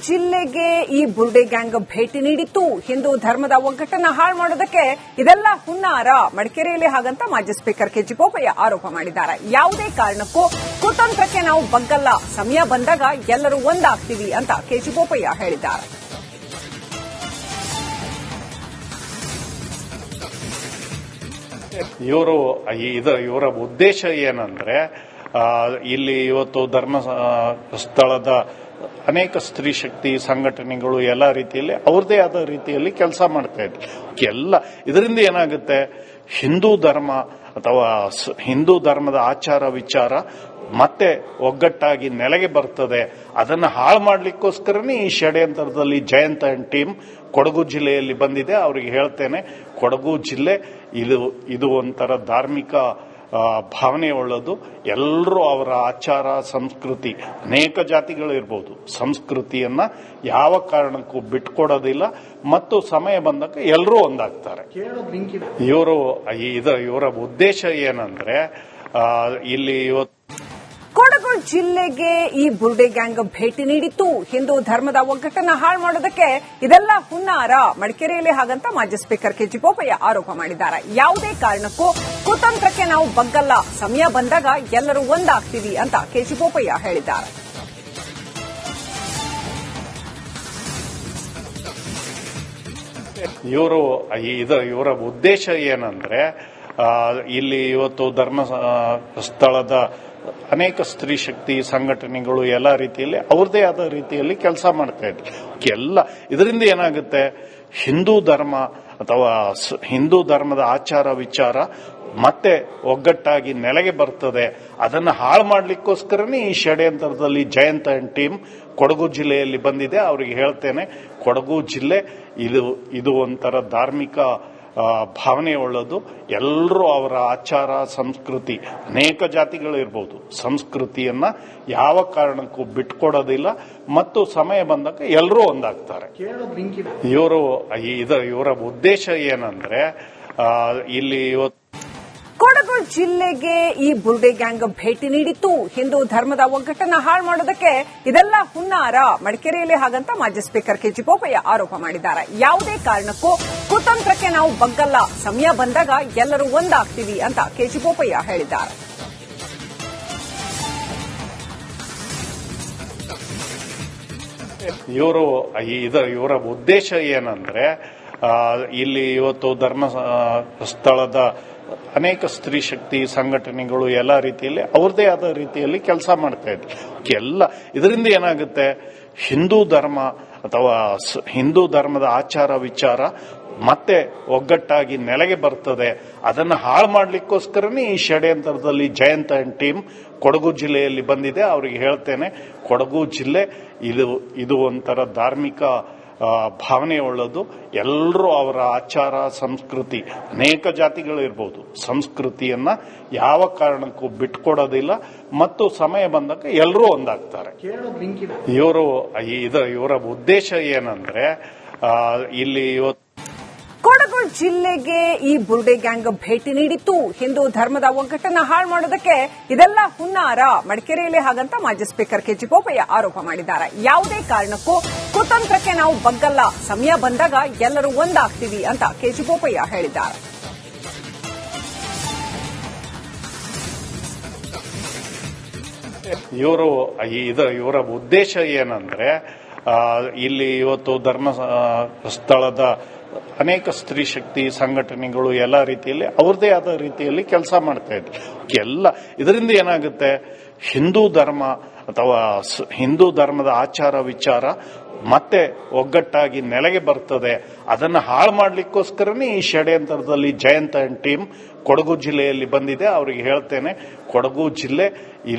ಜಿಲ್ಲೆಗೆ ಈ ಬುರ್ಡೆ ಗ್ಯಾಂಗ್ ಭೇಟಿ ನೀಡಿತ್ತು. ಹಿಂದೂ ಧರ್ಮದ ಒಗ್ಗಟ್ಟನ್ನ ಹಾಳು ಮಾಡೋದಕ್ಕೆ ಇದೆಲ್ಲ ಹುನ್ನಾರ. ಮಡಿಕೇರಿಯಲ್ಲಿ ಹಾಗಂತ ಮಾಜಿ ಸ್ಪೀಕರ್ ಕೆಜಿ ಬೋಪಯ್ಯ ಆರೋಪ ಮಾಡಿದ್ದಾರೆ. ಯಾವುದೇ ಕಾರಣಕ್ಕೂ ಕುತಂತ್ರಕ್ಕೆ ನಾವು ಬಗ್ಗಲ್ಲ, ಸಮಯ ಬಂದಾಗ ಎಲ್ಲರೂ ಒಂದಾಗ್ತೀವಿ ಅಂತ ಕೆಜಿ ಬೋಪಯ್ಯ ಹೇಳಿದ್ದಾರೆ. ಇವರ ಉದ್ದೇಶ ಏನಂದ್ರೆ, ಇಲ್ಲಿ ಇವತ್ತು ಧರ್ಮ ಸ್ಥಳದ ಅನೇಕ ಸ್ತ್ರೀ ಶಕ್ತಿ ಸಂಘಟನೆಗಳು ಎಲ್ಲ ರೀತಿಯಲ್ಲಿ ಅವ್ರದೇ ಆದ ರೀತಿಯಲ್ಲಿ ಕೆಲಸ ಮಾಡ್ತಾ ಇದ್ರು. ಇದರಿಂದ ಏನಾಗುತ್ತೆ, ಹಿಂದೂ ಧರ್ಮ ಅಥವಾ ಹಿಂದೂ ಧರ್ಮದ ಆಚಾರ ವಿಚಾರ ಮತ್ತೆ ಒಗ್ಗಟ್ಟಾಗಿ ನೆಲೆಗೆ ಬರ್ತದೆ. ಅದನ್ನು ಹಾಳು ಮಾಡ್ಲಿಕ್ಕೋಸ್ಕರನೇ ಈ ಷಡ್ಯಂತ್ರದಲ್ಲಿ ಜಯಂತ್ ಅಂಡ್ ಟೀಮ್ ಕೊಡಗು ಜಿಲ್ಲೆಯಲ್ಲಿ ಬಂದಿದೆ. ಅವರಿಗೆ ಹೇಳ್ತೇನೆ, ಕೊಡಗು ಜಿಲ್ಲೆ ಇದು ಒಂಥರ ಧಾರ್ಮಿಕ ಭಾವನೆ ಉಳ್ಳದು. ಎಲ್ಲರೂ ಅವರ ಆಚಾರ ಸಂಸ್ಕೃತಿ, ಅನೇಕ ಜಾತಿಗಳು ಇರಬಹುದು, ಸಂಸ್ಕೃತಿಯನ್ನ ಯಾವ ಕಾರಣಕ್ಕೂ ಬಿಟ್ಕೊಡೋದಿಲ್ಲ ಮತ್ತು ಸಮಯ ಬಂದಾಗ ಎಲ್ಲರೂ ಒಂದಾಗ್ತಾರೆ. ಇವರ ಉದ್ದೇಶ ಏನಂದ್ರೆ, ಇಲ್ಲಿ ಇವತ್ತು ಕೊಡಗು ಜಿಲ್ಲೆಗೆ ಈ ಬುರ್ಡೆ ಗ್ಯಾಂಗ್ ಭೇಟಿ ನೀಡಿತ್ತು. ಹಿಂದೂ ಧರ್ಮದ ಒಗ್ಗಟ್ಟನ್ನ ಹಾಳು ಮಾಡೋದಕ್ಕೆ ಇದೆಲ್ಲ ಹುನ್ನಾರ. ಮಡಿಕೇರಿಯಲ್ಲಿ ಹಾಗಂತ ಮಾಜಿ ಸ್ಪೀಕರ್ ಕೆಜಿ ಬೋಪಯ್ಯ ಆರೋಪ ಮಾಡಿದ್ದಾರೆ. ಯಾವುದೇ ಕಾರಣಕ್ಕೂ ಕುತಂತ್ರಕ್ಕೆ ನಾವು ಬಗ್ಗಲ್ಲ, ಸಮಯ ಬಂದಾಗ ಎಲ್ಲರೂ ಒಂದಾಗ್ತೀವಿ ಅಂತ ಕೆಜಿ ಬೋಪಯ್ಯ ಹೇಳಿದ್ದಾರೆ. ಇವರ ಉದ್ದೇಶ ಏನಂದ್ರೆ, ಇಲ್ಲಿ ಇವತ್ತು ಧರ್ಮ ಸ್ಥಳದ ಅನೇಕ ಸ್ತ್ರೀ ಶಕ್ತಿ ಸಂಘಟನೆಗಳು ಎಲ್ಲ ರೀತಿಯಲ್ಲಿ ಅವ್ರದೇ ಆದ ರೀತಿಯಲ್ಲಿ ಕೆಲಸ ಮಾಡ್ತಾ ಇದ್ರು. ಇದರಿಂದ ಏನಾಗುತ್ತೆ, ಹಿಂದೂ ಧರ್ಮ ಅಥವಾ ಹಿಂದೂ ಧರ್ಮದ ಆಚಾರ ವಿಚಾರ ಮತ್ತೆ ಒಗ್ಗಟ್ಟಾಗಿ ನೆಲೆಗೆ ಬರ್ತದೆ. ಅದನ್ನು ಹಾಳು ಮಾಡ್ಲಿಕ್ಕೋಸ್ಕರನೇ ಈ ಷಡ್ಯಂತ್ರದಲ್ಲಿ ಜಯಂತ್ ಅಂಡ್ ಟೀಮ್ ಕೊಡಗು ಜಿಲ್ಲೆಯಲ್ಲಿ ಬಂದಿದೆ. ಅವರಿಗೆ ಹೇಳ್ತೇನೆ, ಕೊಡಗು ಜಿಲ್ಲೆ ಇದು ಒಂಥರ ಧಾರ್ಮಿಕ ಭಾವನೆ ಉಳ್ಳದು. ಎಲ್ಲರೂ ಅವರ ಆಚಾರ ಸಂಸ್ಕೃತಿ, ಅನೇಕ ಜಾತಿಗಳು ಇರಬಹುದು, ಸಂಸ್ಕೃತಿಯನ್ನ ಯಾವ ಕಾರಣಕ್ಕೂ ಬಿಟ್ಕೊಡೋದಿಲ್ಲ ಮತ್ತು ಸಮಯ ಬಂದಾಗ ಎಲ್ಲರೂ ಒಂದಾಗ್ತಾರೆ. ಇವರ ಉದ್ದೇಶ ಏನಂದ್ರೆ, ಇಲ್ಲಿ ಇವತ್ತು ಕೊಡಗು ಜಿಲ್ಲೆಗೆ ಈ ಬುರ್ಡೆ ಗ್ಯಾಂಗ್ ಭೇಟಿ ನೀಡಿತ್ತು. ಹಿಂದೂ ಧರ್ಮದ ಒಗ್ಗಟ್ಟನ್ನ ಹಾಳು ಮಾಡೋದಕ್ಕೆ ಇದೆಲ್ಲ ಹುನ್ನಾರ. ಮಡಿಕೇರಿಯಲ್ಲಿ ಹಾಗಂತ ಮಾಜಿ ಸ್ಪೀಕರ್ ಕೆಜಿ ಬೋಪಯ್ಯ ಆರೋಪ ಮಾಡಿದ್ದಾರೆ. ಯಾವುದೇ ಕಾರಣಕ್ಕೂ ಕುತಂತ್ರಕ್ಕೆ ನಾವು ಬಗ್ಗಲ್ಲ, ಸಮಯ ಬಂದಾಗ ಎಲ್ಲರೂ ಒಂದಾಗ್ತೀವಿ ಅಂತ ಕೆಜಿ ಬೋಪಯ್ಯ ಹೇಳಿದ್ದಾರೆ. ಇವರ ಉದ್ದೇಶ ಏನಂದ್ರೆ, ಇಲ್ಲಿ ಇವತ್ತು ಧರ್ಮ ಸ್ಥಳದ ಅನೇಕ ಸ್ತ್ರೀ ಶಕ್ತಿ ಸಂಘಟನೆಗಳು ಎಲ್ಲ ರೀತಿಯಲ್ಲಿ ಅವ್ರದೇ ಆದ ರೀತಿಯಲ್ಲಿ ಕೆಲಸ ಮಾಡ್ತಾ ಇದ್ರು. ಇದರಿಂದ ಏನಾಗುತ್ತೆ, ಹಿಂದೂ ಧರ್ಮ ಅಥವಾ ಹಿಂದೂ ಧರ್ಮದ ಆಚಾರ ವಿಚಾರ ಮತ್ತೆ ಒಗ್ಗಟ್ಟಾಗಿ ನೆಲೆಗೆ ಬರ್ತದೆ. ಅದನ್ನು ಹಾಳು ಮಾಡ್ಲಿಕ್ಕೋಸ್ಕರನೇ ಈ ಷಡ್ಯಂತ್ರದಲ್ಲಿ ಜಯಂತ್ ಅಂಡ್ ಟೀಮ್ ಕೊಡಗು ಜಿಲ್ಲೆಯಲ್ಲಿ ಬಂದಿದೆ. ಅವರಿಗೆ ಹೇಳ್ತೇನೆ, ಕೊಡಗು ಜಿಲ್ಲೆ ಇದು ಒಂಥರ ಧಾರ್ಮಿಕ ಭಾವನೆ ಉಳ್ಳದು. ಎಲ್ಲರೂ ಅವರ ಆಚಾರ ಸಂಸ್ಕೃತಿ, ಅನೇಕ ಜಾತಿಗಳು ಇರಬಹುದು, ಸಂಸ್ಕೃತಿಯನ್ನ ಯಾವ ಕಾರಣಕ್ಕೂ ಬಿಟ್ಕೊಡೋದಿಲ್ಲ ಮತ್ತು ಸಮಯ ಬಂದಾಗ ಎಲ್ಲರೂ ಒಂದಾಗ್ತಾರೆ. ಇವರ ಉದ್ದೇಶ ಏನಂದ್ರೆ, ಇಲ್ಲಿ ಇವತ್ತು ಕೊಡಗು ಜಿಲ್ಲೆಗೆ ಈ ಬುರ್ಡೆ ಗ್ಯಾಂಗ್ ಭೇಟಿ ನೀಡಿತ್ತು. ಹಿಂದೂ ಧರ್ಮದ ಒಗ್ಗಟ್ಟನ್ನ ಹಾಳು ಮಾಡೋದಕ್ಕೆ ಇದೆಲ್ಲ ಹುನ್ನಾರ. ಮಡಿಕೇರಿಯಲ್ಲಿ ಹಾಗಂತ ಮಾಜಿ ಸ್ಪೀಕರ್ ಕೆಜಿ ಬೋಪಯ್ಯ ಆರೋಪ ಮಾಡಿದ್ದಾರೆ. ಯಾವುದೇ ಕಾರಣಕ್ಕೂ ಕುತಂತ್ರಕ್ಕೆ ನಾವು ಬಗ್ಗಲ್ಲ, ಸಮಯ ಬಂದಾಗ ಎಲ್ಲರೂ ಒಂದಾಗ್ತೀವಿ ಅಂತ ಕೆಜಿ ಬೋಪಯ್ಯ ಹೇಳಿದ್ದಾರೆ. ಇವರ ಉದ್ದೇಶ ಏನಂದ್ರೆ, ಇಲ್ಲಿ ಇವತ್ತು ಧರ್ಮ ಸ್ಥಳದ ಅನೇಕ ಸ್ತ್ರೀ ಶಕ್ತಿ ಸಂಘಟನೆಗಳು ಎಲ್ಲ ರೀತಿಯಲ್ಲಿ ಅವ್ರದೇ ಆದ ರೀತಿಯಲ್ಲಿ ಕೆಲಸ ಮಾಡ್ತಾ ಇದ್ರು. ಇದರಿಂದ ಏನಾಗುತ್ತೆ, ಹಿಂದೂ ಧರ್ಮ ಅಥವಾ ಹಿಂದೂ ಧರ್ಮದ ಆಚಾರ ವಿಚಾರ ಮತ್ತೆ ಒಗ್ಗಟ್ಟಾಗಿ ನೆಲೆಗೆ ಬರ್ತದೆ. ಅದನ್ನು ಹಾಳು ಮಾಡ್ಲಿಕ್ಕೋಸ್ಕರನೇ ಈ ಷಡ್ಯಂತ್ರದಲ್ಲಿ ಜಯಂತ್ ಅಂಡ್ ಟೀಮ್ ಕೊಡಗು ಜಿಲ್ಲೆಯಲ್ಲಿ ಬಂದಿದೆ. ಅವರಿಗೆ ಹೇಳ್ತೇನೆ, ಕೊಡಗು ಜಿಲ್ಲೆ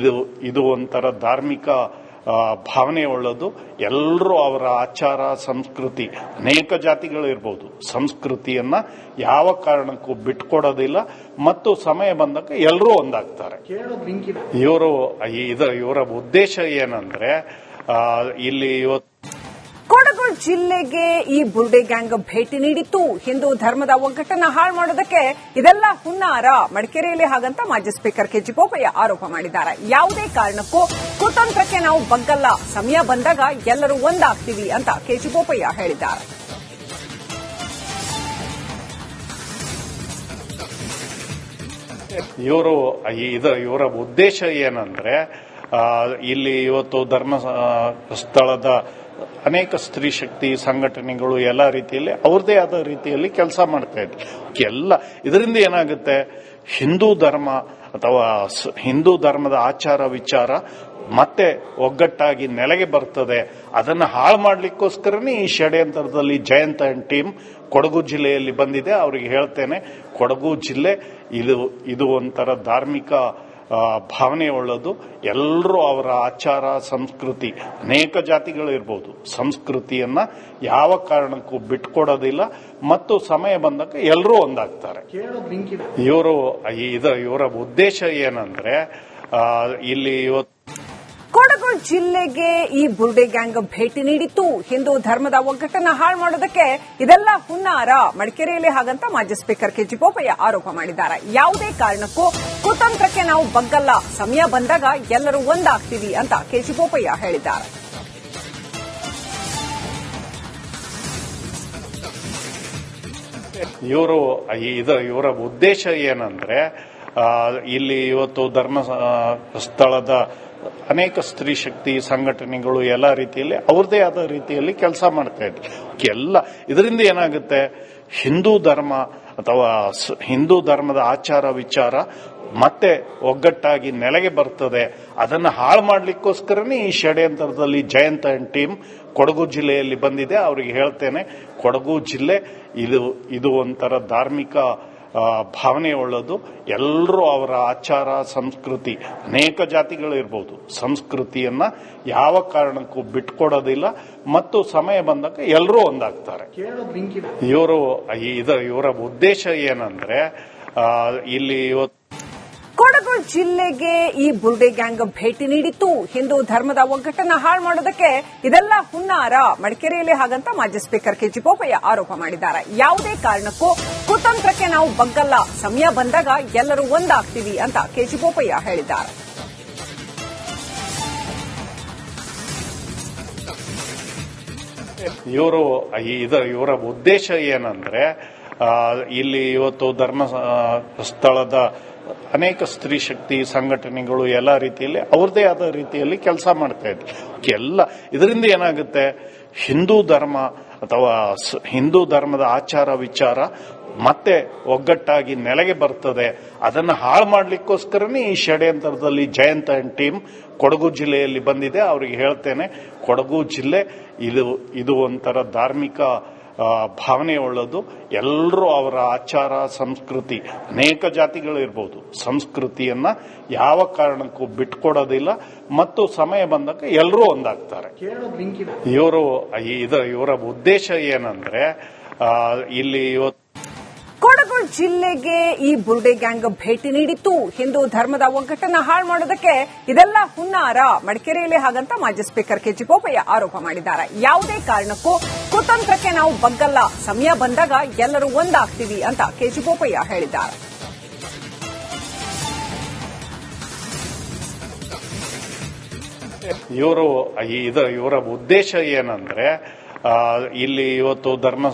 ಇದು ಒಂಥರ ಧಾರ್ಮಿಕ ಭಾವನೆ ಉಳ್ಳದು. ಎಲ್ಲರೂ ಅವರ ಆಚಾರ ಸಂಸ್ಕೃತಿ, ಅನೇಕ ಜಾತಿಗಳು ಇರಬಹುದು, ಸಂಸ್ಕೃತಿಯನ್ನ ಯಾವ ಕಾರಣಕ್ಕೂ ಬಿಟ್ಕೊಡೋದಿಲ್ಲ ಮತ್ತು ಸಮಯ ಬಂದಾಗ ಎಲ್ಲರೂ ಒಂದಾಗ್ತಾರೆ. ಇವರ ಉದ್ದೇಶ ಏನಂದ್ರೆ, ಇಲ್ಲಿ ಇವತ್ತು ಕೊಡಗು ಜಿಲ್ಲೆಗೆ ಈ ಬುರ್ಡೆ ಗ್ಯಾಂಗ್ ಭೇಟಿ ನೀಡಿತ್ತು. ಹಿಂದೂ ಧರ್ಮದ ಒಗ್ಗಟ್ಟನ್ನ ಹಾಳು ಮಾಡೋದಕ್ಕೆ ಇದೆಲ್ಲ ಹುನ್ನಾರ, ಮಡಿಕೇರಿಯಲ್ಲಿ ಹಾಗಂತ ಮಾಜಿ ಸ್ಪೀಕರ್ ಕೆಜಿ ಬೋಪಯ್ಯ ಆರೋಪ ಮಾಡಿದ್ದಾರೆ. ಯಾವುದೇ ಕಾರಣಕ್ಕೂ ಕುತಂತ್ರಕ್ಕೆ ನಾವು ಬಗ್ಗಲ್ಲ, ಸಮಯ ಬಂದಾಗ ಎಲ್ಲರೂ ಒಂದಾಗ್ತೀವಿ ಅಂತ ಕೆಜಿ ಬೋಪಯ್ಯ ಹೇಳಿದ್ದಾರೆ. ಇವರ ಉದ್ದೇಶ ಏನಂದ್ರೆ ಇಲ್ಲಿ ಇವತ್ತು ಧರ್ಮ ಸ್ಥಳದ ಅನೇಕ ಸ್ತ್ರೀ ಶಕ್ತಿ ಸಂಘಟನೆಗಳು ಎಲ್ಲ ರೀತಿಯಲ್ಲಿ ಅವ್ರದೇ ಆದ ರೀತಿಯಲ್ಲಿ ಕೆಲಸ ಮಾಡ್ತಾ ಇದ್ರು. ಇದರಿಂದ ಏನಾಗುತ್ತೆ, ಹಿಂದೂ ಧರ್ಮ ಅಥವಾ ಹಿಂದೂ ಧರ್ಮದ ಆಚಾರ ವಿಚಾರ ಮತ್ತೆ ಒಗ್ಗಟ್ಟಾಗಿ ನೆಲೆಗೆ ಬರ್ತದೆ. ಅದನ್ನು ಹಾಳು ಮಾಡ್ಲಿಕ್ಕೋಸ್ಕರನೇ ಈ ಷಡ್ಯಂತ್ರದಲ್ಲಿ ಜಯಂತ್ ಅಂಡ್ ಟೀಮ್ ಕೊಡಗು ಜಿಲ್ಲೆಯಲ್ಲಿ ಬಂದಿದೆ. ಅವರಿಗೆ ಹೇಳ್ತೇನೆ, ಕೊಡಗು ಜಿಲ್ಲೆ ಇದು ಒಂಥರ ಧಾರ್ಮಿಕ ಭಾವನೆ ಉಳ್ಳದು. ಎಲ್ಲರೂ ಅವರ ಆಚಾರ ಸಂಸ್ಕೃತಿ, ಅನೇಕ ಜಾತಿಗಳು ಇರಬಹುದು, ಸಂಸ್ಕೃತಿಯನ್ನ ಯಾವ ಕಾರಣಕ್ಕೂ ಬಿಟ್ಕೊಡೋದಿಲ್ಲ ಮತ್ತು ಸಮಯ ಬಂದಾಗ ಎಲ್ಲರೂ ಒಂದಾಗ್ತಾರೆ. ಇವರ ಉದ್ದೇಶ ಏನಂದ್ರೆ ಇಲ್ಲಿ ಇವತ್ತು ಕೊಡಗು ಜಿಲ್ಲೆಗೆ ಈ ಬುರ್ಡೆ ಗ್ಯಾಂಗ್ ಭೇಟಿ ನೀಡಿತ್ತು. ಹಿಂದೂ ಧರ್ಮದ ಒಗ್ಗಟ್ಟನ್ನ ಹಾಳು ಮಾಡೋದಕ್ಕೆ ಇದೆಲ್ಲ ಹುನ್ನಾರ, ಮಡಿಕೇರಿಯಲ್ಲಿ ಹಾಗಂತ ಮಾಜಿ ಸ್ಪೀಕರ್ ಕೆಜಿ ಬೋಪಯ್ಯ ಆರೋಪ ಮಾಡಿದ್ದಾರೆ. ಯಾವುದೇ ಕಾರಣಕ್ಕೂ ಕುತಂತ್ರಕ್ಕೆ ನಾವು ಬಗ್ಗಲ್ಲ, ಸಮಯ ಬಂದಾಗ ಎಲ್ಲರೂ ಒಂದಾಗ್ತೀವಿ ಅಂತ ಕೆಜಿ ಬೋಪಯ್ಯ ಹೇಳಿದ್ದಾರೆ. ಇವರ ಉದ್ದೇಶ ಏನಂದ್ರೆ ಇಲ್ಲಿ ಇವತ್ತು ಧರ್ಮ ಸ್ಥಳದ ಅನೇಕ ಸ್ತ್ರೀ ಶಕ್ತಿ ಸಂಘಟನೆಗಳು ಎಲ್ಲ ರೀತಿಯಲ್ಲಿ ಅವ್ರದೇ ಆದ ರೀತಿಯಲ್ಲಿ ಕೆಲಸ ಮಾಡ್ತಾ ಇದ್ರು. ಇದರಿಂದ ಏನಾಗುತ್ತೆ, ಹಿಂದೂ ಧರ್ಮ ಅಥವಾ ಹಿಂದೂ ಧರ್ಮದ ಆಚಾರ ವಿಚಾರ ಮತ್ತೆ ಒಗ್ಗಟ್ಟಾಗಿ ನೆಲೆಗೆ ಬರ್ತದೆ. ಅದನ್ನು ಹಾಳು ಮಾಡ್ಲಿಕ್ಕೋಸ್ಕರನೇ ಈ ಷಡ್ಯಂತ್ರದಲ್ಲಿ ಜಯಂತ್ ಅಂಡ್ ಟೀಮ್ ಕೊಡಗು ಜಿಲ್ಲೆಯಲ್ಲಿ ಬಂದಿದೆ. ಅವರಿಗೆ ಹೇಳ್ತೇನೆ, ಕೊಡಗು ಜಿಲ್ಲೆ ಇದು ಒಂಥರ ಧಾರ್ಮಿಕ ಭಾವನೆ ಉಳ್ಳದು. ಎಲ್ಲರೂ ಅವರ ಆಚಾರ ಸಂಸ್ಕೃತಿ, ಅನೇಕ ಜಾತಿಗಳು ಇರಬಹುದು, ಸಂಸ್ಕೃತಿಯನ್ನ ಯಾವ ಕಾರಣಕ್ಕೂ ಬಿಟ್ಕೊಡೋದಿಲ್ಲ ಮತ್ತು ಸಮಯ ಬಂದಾಗ ಎಲ್ಲರೂ ಒಂದಾಗ್ತಾರೆ. ಇವರ ಉದ್ದೇಶ ಏನಂದ್ರೆ ಇಲ್ಲಿ ಇವತ್ತು ಕೊಡಗು ಜಿಲ್ಲೆಗೆ ಈ ಬುರ್ಡೆ ಗ್ಯಾಂಗ್ ಭೇಟಿ ನೀಡಿತ್ತು. ಹಿಂದೂ ಧರ್ಮದ ಒಗ್ಗಟ್ಟನ್ನ ಹಾಳು ಮಾಡೋದಕ್ಕೆ ಇದೆಲ್ಲ ಹುನ್ನಾರ, ಮಡಿಕೇರಿಯಲ್ಲಿ ಹಾಗಂತ ಮಾಜಿ ಸ್ಪೀಕರ್ ಕೆಜಿ ಬೋಪಯ್ಯ ಆರೋಪ ಮಾಡಿದ್ದಾರೆ. ಯಾವುದೇ ಕಾರಣಕ್ಕೂ ಕುತಂತ್ರಕ್ಕೆ ನಾವು ಬಗ್ಗಲ್ಲ, ಸಮಯ ಬಂದಾಗ ಎಲ್ಲರೂ ಒಂದಾಗ್ತೀವಿ ಅಂತ ಕೆಜಿ ಬೋಪಯ್ಯ ಹೇಳಿದ್ದಾರೆ. ಇವರ ಉದ್ದೇಶ ಏನಂದ್ರೆ ಇಲ್ಲಿ ಇವತ್ತು ಧರ್ಮ ಸ್ಥಳದ ಅನೇಕ ಸ್ತ್ರೀ ಶಕ್ತಿ ಸಂಘಟನೆಗಳು ಎಲ್ಲ ರೀತಿಯಲ್ಲಿ ಅವ್ರದೇ ಆದ ರೀತಿಯಲ್ಲಿ ಕೆಲಸ ಮಾಡ್ತಾ ಇದ್ರು. ಇದರಿಂದ ಏನಾಗುತ್ತೆ, ಹಿಂದೂ ಧರ್ಮ ಅಥವಾ ಹಿಂದೂ ಧರ್ಮದ ಆಚಾರ ವಿಚಾರ ಮತ್ತೆ ಒಗ್ಗಟ್ಟಾಗಿ ನೆಲೆಗೆ ಬರ್ತದೆ. ಅದನ್ನು ಹಾಳು ಮಾಡ್ಲಿಕ್ಕೋಸ್ಕರನೇ ಈ ಷಡ್ಯಂತ್ರದಲ್ಲಿ ಜಯಂತ್ ಅಂಡ್ ಟೀಮ್ ಕೊಡಗು ಜಿಲ್ಲೆಯಲ್ಲಿ ಬಂದಿದೆ. ಅವರಿಗೆ ಹೇಳ್ತೇನೆ, ಕೊಡಗು ಜಿಲ್ಲೆ ಇದು ಒಂಥರ ಧಾರ್ಮಿಕ ಭಾವನೆ ಉಳ್ಳದು. ಎಲ್ಲರೂ ಅವರ ಆಚಾರ ಸಂಸ್ಕೃತಿ, ಅನೇಕ ಜಾತಿಗಳು ಇರಬಹುದು, ಸಂಸ್ಕೃತಿಯನ್ನ ಯಾವ ಕಾರಣಕ್ಕೂ ಬಿಟ್ಕೊಡೋದಿಲ್ಲ ಮತ್ತು ಸಮಯ ಬಂದಾಗ ಎಲ್ಲರೂ ಒಂದಾಗ್ತಾರೆ. ಇವರ ಉದ್ದೇಶ ಏನಂದ್ರೆ ಇಲ್ಲಿ ಇವತ್ತು ಕೊಡಗು ಜಿಲ್ಲೆಗೆ ಈ ಬುರ್ಡೆ ಗ್ಯಾಂಗ್ ಭೇಟಿ ನೀಡಿತ್ತು. ಹಿಂದೂ ಧರ್ಮದ ಒಗ್ಗಟ್ಟನ್ನ ಹಾಳು ಮಾಡೋದಕ್ಕೆ ಇದೆಲ್ಲ ಹುನ್ನಾರ, ಮಡಿಕೇರಿಯಲ್ಲಿ ಹಾಗಂತ ಮಾಜಿ ಸ್ಪೀಕರ್ ಕೆಜಿ ಬೋಪಯ್ಯ ಆರೋಪ ಮಾಡಿದ್ದಾರೆ. ಯಾವುದೇ ಕಾರಣಕ್ಕೂ ಕುತಂತ್ರಕ್ಕೆ ನಾವು ಬಗ್ಗಲ್ಲ, ಸಮಯ ಬಂದಾಗ ಎಲ್ಲರೂ ಒಂದಾಗ್ತೀವಿ ಅಂತ ಕೆಜಿ ಬೋಪಯ್ಯ ಹೇಳಿದ್ದಾರೆ. ಇವರ ಉದ್ದೇಶ ಏನಂದ್ರೆ ಇಲ್ಲಿ ಇವತ್ತು ಧರ್ಮ